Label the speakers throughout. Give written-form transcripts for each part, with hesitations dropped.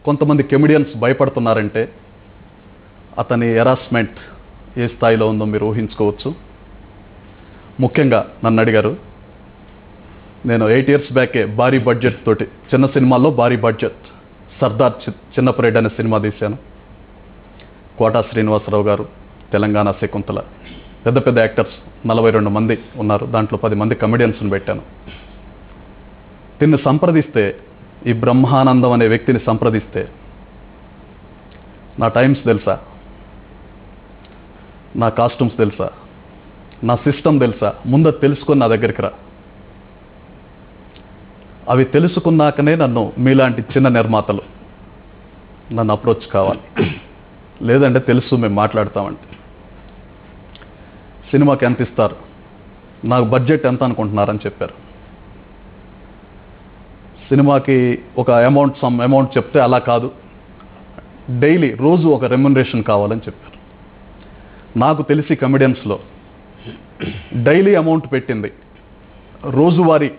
Speaker 1: కొంతమంది కెమిడియన్స్ భయపడుతున్నారంటే అతని హెరాస్మెంట్ ఏ స్థాయిలో ఉందో మీరు ఊహించుకోవచ్చు. ముఖ్యంగా నన్ను అడిగారు, నేను 8 years బ్యాకే భారీ బడ్జెట్ తోటి, చిన్న సినిమాల్లో భారీ బడ్జెట్ సర్దార్ చిన్నపరెడ్డి అనే సినిమా తీశాను. కోటా శ్రీనివాసరావు గారు, తెలంగాణ శకుంతల, పెద్ద పెద్ద యాక్టర్స్ 42 మంది ఉన్నారు. దాంట్లో 10 మంది కమెడియన్స్ని పెట్టాను. దీన్ని సంప్రదిస్తే, ఈ బ్రహ్మానందం అనే వ్యక్తిని సంప్రదిస్తే, నా టైమ్స్ తెలుసా, నా కాస్ట్యూమ్స్ తెలుసా, నా సిస్టమ్ తెలుసా, ముందు తెలుసుకొని నా దగ్గరికి రా. అవి తెలుసుకున్నాకనే నన్ను మీలాంటి చిన్న నిర్మాతలు నన్ను అప్రోచ్ కావాలి. లేదంటే తెలుసు మేము మాట్లాడతామంటే. సినిమాకి ఎంత ఇస్తారు, నాకు బడ్జెట్ ఎంత అనుకుంటున్నారని చెప్పారు. సినిమాకి ఒక అమౌంట్ చెప్తే అలా కాదు, డైలీ రోజు ఒక రెమ్యునరేషన్ కావాలని చెప్పారు. నాకు తెలిసి కమెడియన్స్లో డైలీ అమౌంట్ పెట్టింది, రోజువారీ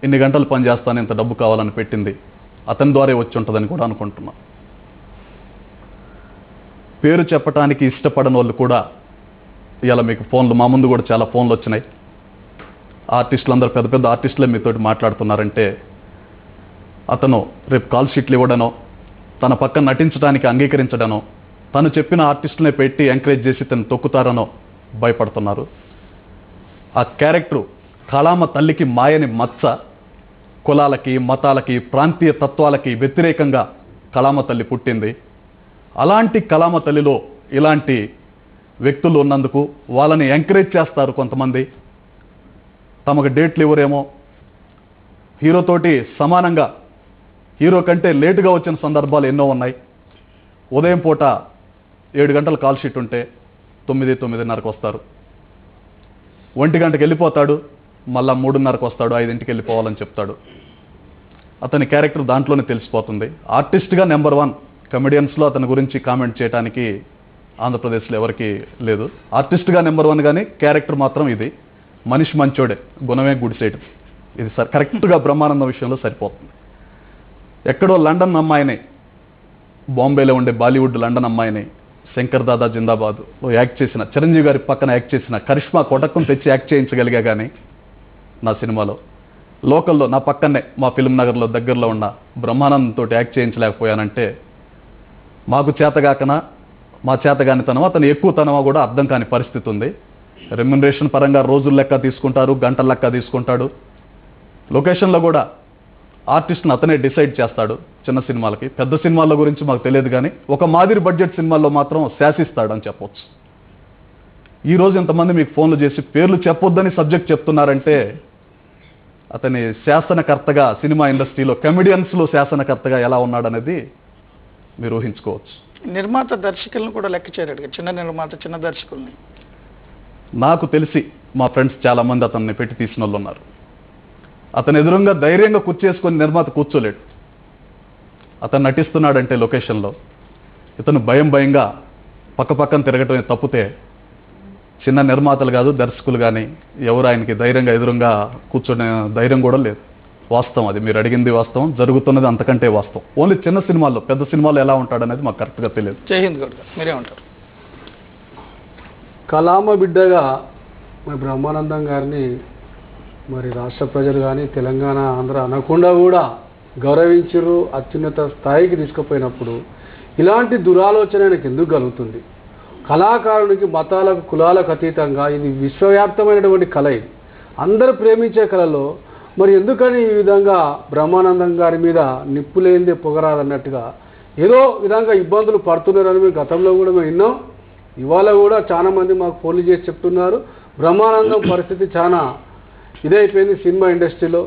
Speaker 1: ఇన్ని గంటలు పని చేస్తాను ఇంత డబ్బు కావాలని పెట్టింది అతని ద్వారా వచ్చి ఉంటుందని కూడా అనుకుంటున్నా. పేరు చెప్పడానికి ఇష్టపడని వాళ్ళు కూడా ఇలా మీకు ఫోన్లు, మా ముందు కూడా చాలా ఫోన్లు వచ్చినాయి. ఆర్టిస్టులు అందరూ పెద్ద పెద్ద ఆర్టిస్టులే మీతోటి మాట్లాడుతున్నారంటే అతను రేపు కాల్ షీట్లు ఇవ్వడనో, తన పక్కన నటించడానికి అంగీకరించడనో, తను చెప్పిన ఆర్టిస్టులనే పెట్టి ఎంకరేజ్ చేసి తను తొక్కుతారనో భయపడుతున్నారు. ఆ క్యారెక్టరు కళామ తల్లికి మాయని మచ్చ, కులాలకి, మతాలకి, ప్రాంతీయ తత్వాలకి వ్యతిరేకంగా కళామ తల్లి పుట్టింది. అలాంటి కళామ తల్లిలో ఇలాంటి వ్యక్తులు ఉన్నందుకు వాళ్ళని ఎంకరేజ్ చేస్తారు కొంతమంది. తమకు డేట్లు ఇవ్వరేమో, హీరోతోటి సమానంగా, హీరో కంటే లేటుగా వచ్చిన సందర్భాలు ఎన్నో ఉన్నాయి. ఉదయం పూట 7 గంటల కాల్ షీట్ ఉంటే 9, 9:30కు వస్తారు. 1 గంటకు వెళ్ళిపోతాడు, మళ్ళా 3:30కు వస్తాడు, 5ంటికి వెళ్ళిపోవాలని చెప్తాడు. అతని క్యారెక్టర్ దాంట్లోనే తెలిసిపోతుంది. ఆర్టిస్ట్గా నెంబర్ 1 కమెడియన్స్లో అతని గురించి కామెంట్ చేయడానికి ఆంధ్రప్రదేశ్లో ఎవరికి లేదు. ఆర్టిస్ట్గా నెంబర్ 1 కానీ క్యారెక్టర్ మాత్రం ఇది. మనిషి మంచోడే, గుణమే గుడిసేయడం. ఇది కరెక్ట్గా బ్రహ్మానందం విషయంలో సరిపోతుంది. ఎక్కడో లండన్ అమ్మాయిని, బాంబేలో ఉండే బాలీవుడ్ లండన్ అమ్మాయిని శంకర్ దాదా జిందాబాద్ యాక్ట్ చేసిన, చిరంజీవి గారి పక్కన యాక్ట్ చేసిన కరిష్మా కొటక్కును తెచ్చి యాక్ట్ చేయించగలిగా. కానీ నా సినిమాలో లోకల్లో నా పక్కనే మా ఫిల్మ్ నగర్లో దగ్గరలో ఉన్న బ్రహ్మానందంతో యాక్ట్ చేయించలేకపోయానంటే మాకు చేతగాకనా, మా చేతగానితనమా, అతను ఎక్కువతనమా కూడా అర్థం కాని పరిస్థితి ఉంది. రెమ్యునరేషన్ పరంగా రోజుల లెక్క తీసుకుంటారు, గంటల లెక్క తీసుకుంటాడు. లొకేషన్లో కూడా ఆర్టిస్ట్ని అతనే డిసైడ్ చేస్తాడు. చిన్న సినిమాలకి, పెద్ద సినిమాల గురించి మాకు తెలియదు కానీ ఒక మాదిరి బడ్జెట్ సినిమాల్లో మాత్రం శాసిస్తాడని చెప్పొచ్చు. ఈరోజు ఇంతమంది మీకు ఫోన్లు చేసి పేర్లు చెప్పొద్దని సబ్జెక్ట్ చెప్తున్నారంటే అతని శాసనకర్తగా, సినిమా ఇండస్ట్రీలో కమెడియన్స్లో శాసనకర్తగా ఎలా ఉన్నాడనేది మీరు ఊహించుకోవచ్చు.
Speaker 2: నిర్మాత దర్శకులను కూడా లెక్క చేయరు, చిన్న నిర్మాత, చిన్న దర్శకుల్ని.
Speaker 1: నాకు తెలిసి మా ఫ్రెండ్స్ చాలామంది అతన్ని పెట్టి తీసిన వాళ్ళు ఉన్నారు. అతను ఎదురుగా ధైర్యంగా కూర్చేసుకొని నిర్మాత కూర్చోలేడు. అతను నటిస్తున్నాడంటే లొకేషన్లో ఇతను భయంగా పక్కపక్కన తిరగటమే తప్పితే చిన్న నిర్మాతలు కాదు, దర్శకులు కానీ ఎవరు ఆయనకి ధైర్యంగా ఎదురుగా కూర్చునే ధైర్యం కూడా లేదు. వాస్తవం అది, మీరు అడిగింది వాస్తవం, జరుగుతున్నది అంతకంటే వాస్తవం. ఓన్లీ చిన్న సినిమాల్లో, పెద్ద సినిమాల్లో ఎలా ఉంటాడనేది మాకు కరెక్ట్గా తెలియదు.
Speaker 2: జై హింద్ గౌడ్ గారు, మీరేమంటారు?
Speaker 3: కళామ బిడ్డగా మరి బ్రహ్మానందం గారిని మరి రాష్ట్ర ప్రజలు కానీ తెలంగాణ, ఆంధ్ర అనకుండా కూడా గౌరవించరు, అత్యున్నత స్థాయికి తీసుకుపోయినప్పుడు ఇలాంటి దురాలోచన ఆయనకు ఎందుకు కలుగుతుంది? కళాకారునికి మతాలకు, కులాలకు అతీతంగా ఇది విశ్వవ్యాప్తమైనటువంటి కళ. ఇది అందరూ ప్రేమించే కళలో మరి ఎందుకని ఈ విధంగా బ్రహ్మానందం గారి మీద నిప్పులేందే పొగరాదన్నట్టుగా ఏదో విధంగా ఇబ్బందులు పడుతున్నారని మేము గతంలో కూడా మేము విన్నాం. ఇవాళ కూడా చాలామంది మాకు ఫోన్లు చేసి చెప్తున్నారు బ్రహ్మానందం పరిస్థితి చాలా ఇదైపోయింది సినిమా ఇండస్ట్రీలో.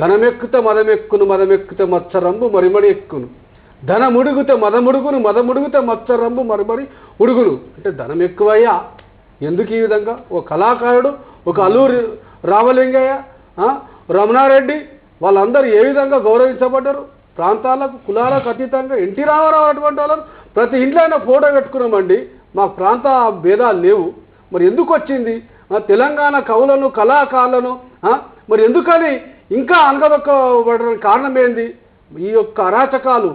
Speaker 3: ధనమెక్కుతే మదమెక్కును, మదమెక్కితే మత్సరంబు మరిమడి ఎక్కును, ధనముడుగుతే మదముడుగును, మదముడుగుతే మత్సరంబు మరిమడి ఉడుగును. అంటే ధనం ఎక్కువయ్యా ఎందుకు ఈ విధంగా? ఒక కళాకారుడు, ఒక అల్లూరి రామలింగయ్య, రమణారెడ్డి వాళ్ళందరూ ఏ విధంగా గౌరవించబడ్డారు? ప్రాంతాలకు, కులాలకు అతీతంగా ఎన్టీ రామారావు అటువంటి వాళ్ళను ప్రతి ఇంట్లో అయినా ఫోటో పెట్టుకున్నామండి. మాకు ప్రాంత భేదాలు లేవు. మరి ఎందుకు వచ్చింది? తెలంగాణ కవులను, కళాకారులను మరి ఎందుకని ఇంకా అనగదొక్కబడడానికి కారణం ఏంది? ఈ యొక్క అరాచకాలు,